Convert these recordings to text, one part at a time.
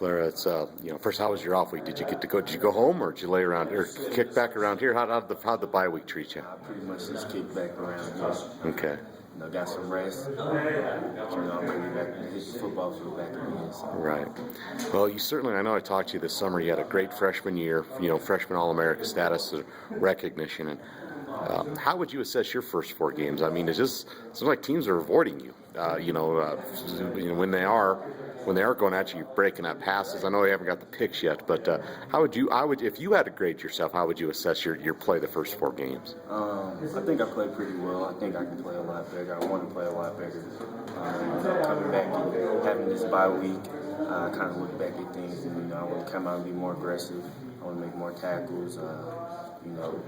Blair, it's first, how was your off week? Did you get to go? Did you go home, or did you lay around or kick back around here? How'd the bye week treat you? I pretty much just kicked back around here. Okay. Got some rest. I'm ready back to hit the football field back again. So. Right. Well, you certainly, I know I talked to you this summer. You had a great freshman year, freshman All-America status, recognition. And how would you assess your first 4 games? I mean, it seems like teams are avoiding you. When they are going at you, you're breaking up passes. I know you haven't got the picks yet, but if you had to grade yourself, how would you assess your play the first 4 games? I think I played pretty well. I think I can play a lot better. I want to play a lot better. Coming back and having this bye week, I kind of look back at things, and I want to come out and be more aggressive. I want to make more tackles.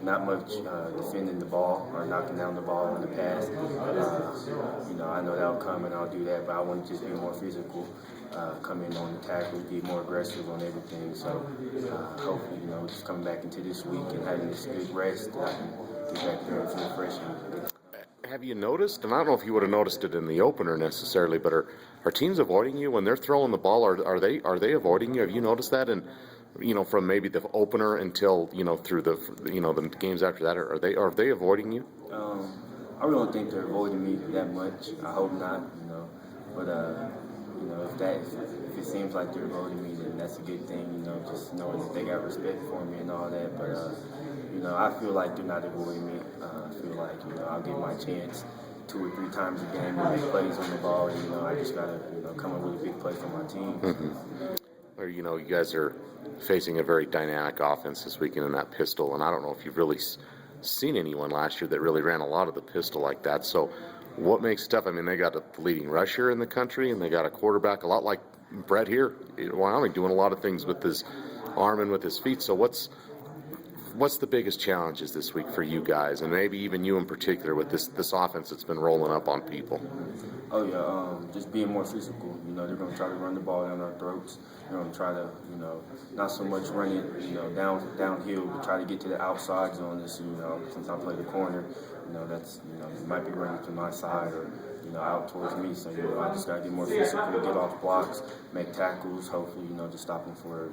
Not much defending the ball or knocking down the ball in the past. I know that'll come and I'll do that, but I want to just be more physical, come in on the tackle, be more aggressive on everything. So hopefully, just coming back into this week and having this good rest, I can get back there and feel fresh. Have you noticed, and I don't know if you would have noticed it in the opener necessarily, but are teams avoiding you when they're throwing the ball? Are they avoiding you? Have you noticed that? And from maybe the opener until through the games after that, are they avoiding you? I really don't think they're avoiding me that much. I hope not. But if it seems like they're avoiding me, then that's a good thing. Just knowing that they got respect for me and all that. But I feel like they're not avoiding me. I feel like I'll get my chance 2 or 3 times a game to make plays on the ball. And I just gotta come up with a big play for my team. Mm-hmm. Or you guys are facing a very dynamic offense this weekend in that pistol, and I don't know if you've really seen anyone last year that really ran a lot of the pistol like that. So what makes it tough? I mean, they got a leading rusher in the country, and they got a quarterback a lot like Brett here in Wyoming, doing a lot of things with his arm and with his feet. So what's the biggest challenges this week for you guys, and maybe even you in particular, with this offense that's been rolling up on people? Oh yeah, just being more physical. They're going to try to run the ball down our throats. They're going to try to, not so much run it, downhill, but try to get to the outside zone. Since I play the corner, that's, it might be running to my side or, out towards me. So, I just got to get more physical, get off blocks, make tackles. Hopefully, just stop them for,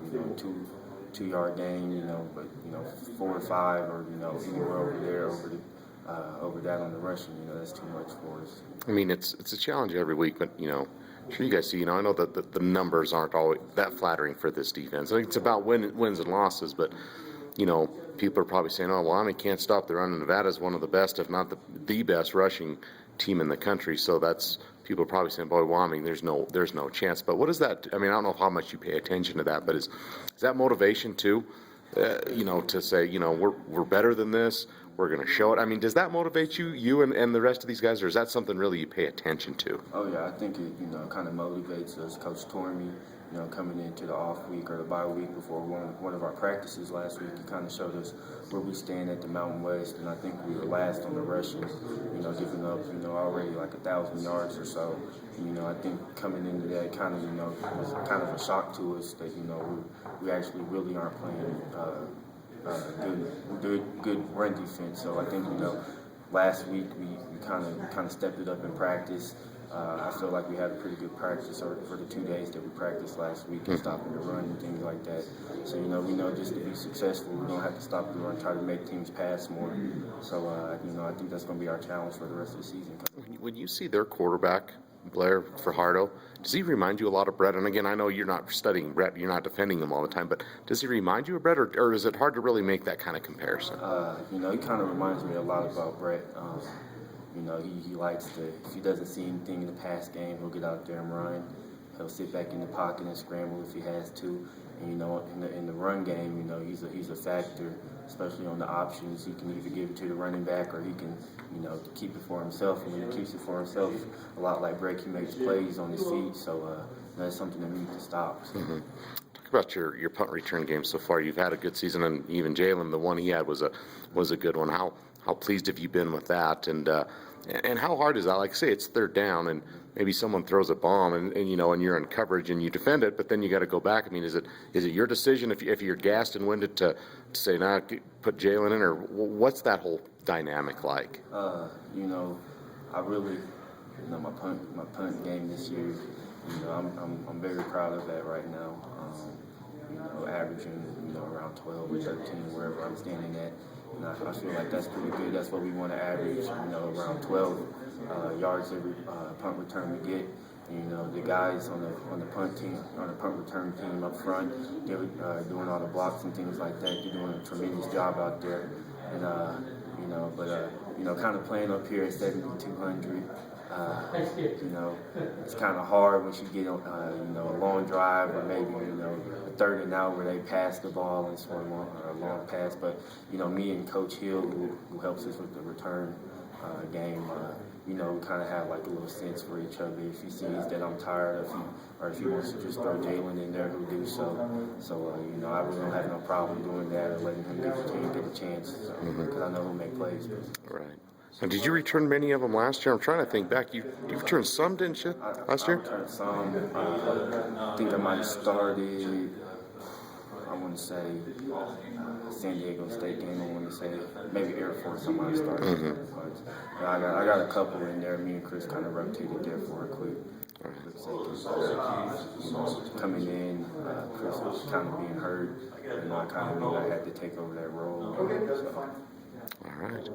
2-yard gain, but 4 or 5, or anywhere over there, over that on the rushing, that's too much for us. I mean, it's a challenge every week, but sure you guys see, I know that the numbers aren't always that flattering for this defense. I think it's about wins and losses, but people are probably saying, oh, well, I can't stop the run. Nevada's one of the best, if not the best rushing team in the country. So that's, people are probably saying, boy, Wyoming, there's no chance. But what is that? I mean, I don't know how much you pay attention to that, but is that motivation too? To say, we're better than this. We're going to show it. I mean, does that motivate you and the rest of these guys, or is that something really you pay attention to? Oh yeah, I think it kind of motivates us. Coach Tormey, coming into the off week or the bye week before one of our practices last week, he kind of showed us where we stand at the Mountain West, and I think we were last on the rushing, giving up, already like 1,000 yards or so. I think coming into that kind of, was kind of a shock to us that, we actually really aren't playing good run defense. So I think, last week we kind of stepped it up in practice. I feel like we had a pretty good practice for the 2 days that we practiced last week, and stopping the run and things like that. So, we know just to be successful, we don't have to stop the run, try to make teams pass more. So, I think that's going to be our challenge for the rest of the season. When you see their quarterback, Blair Fajardo, does he remind you a lot of Brett? And again, I know you're not studying Brett, you're not defending him all the time, but does he remind you of Brett, or is it hard to really make that kind of comparison? He kind of reminds me a lot about Brett. He likes to, if he doesn't see anything in the pass game, he'll get out there and run. He'll sit back in the pocket and scramble if he has to. And, in the run game, he's a factor, especially on the options. He can either give it to the running back, or he can, keep it for himself. And when he keeps it for himself, a lot like Brett, he makes plays on his feet. So that's something that we need to stop. So. Mm-hmm. Talk about your punt return game so far. You've had a good season, and even Jalen, the one he had was a good one. How pleased have you been with that? And how hard is that? Like, say it's third down, and maybe someone throws a bomb, and you're in coverage and you defend it, but then you got to go back. I mean, is it your decision if you're gassed and winded to say, nah, put Jalen in, or what's that whole dynamic like? I really, my punt game this year I'm very proud of that right now. Averaging around 12 or 13 wherever I'm standing at. And I feel like that's pretty good. That's what we want to average. Around 12 yards every punt return we get. The guys on the punt team, on the punt return team up front, they're doing all the blocks and things like that. They're doing a tremendous job out there. And kind of playing up here at 7,200. It's kind of hard once you get a long drive or maybe a third and out where they pass the ball and score a long pass. But me and Coach Hill, who helps us with the return game, we kind of have like a little sense for each other. If he sees that I'm tired, or if he wants to just throw Jalen in there, he'll do so. So I really don't have no problem doing that or letting him get a chance because I know he'll make plays. Right. And did you return many of them last year? I'm trying to think back. You returned some, didn't you, last year? I returned some. I think I might have started, I want to say, San Diego State game. I want to say maybe Air Force. I might have started. But I got a couple in there. Me and Chris kind of rotated there for a quick second. Coming in, Chris was kind of being hurt, and I kind of knew I had to take over that role. So. All right.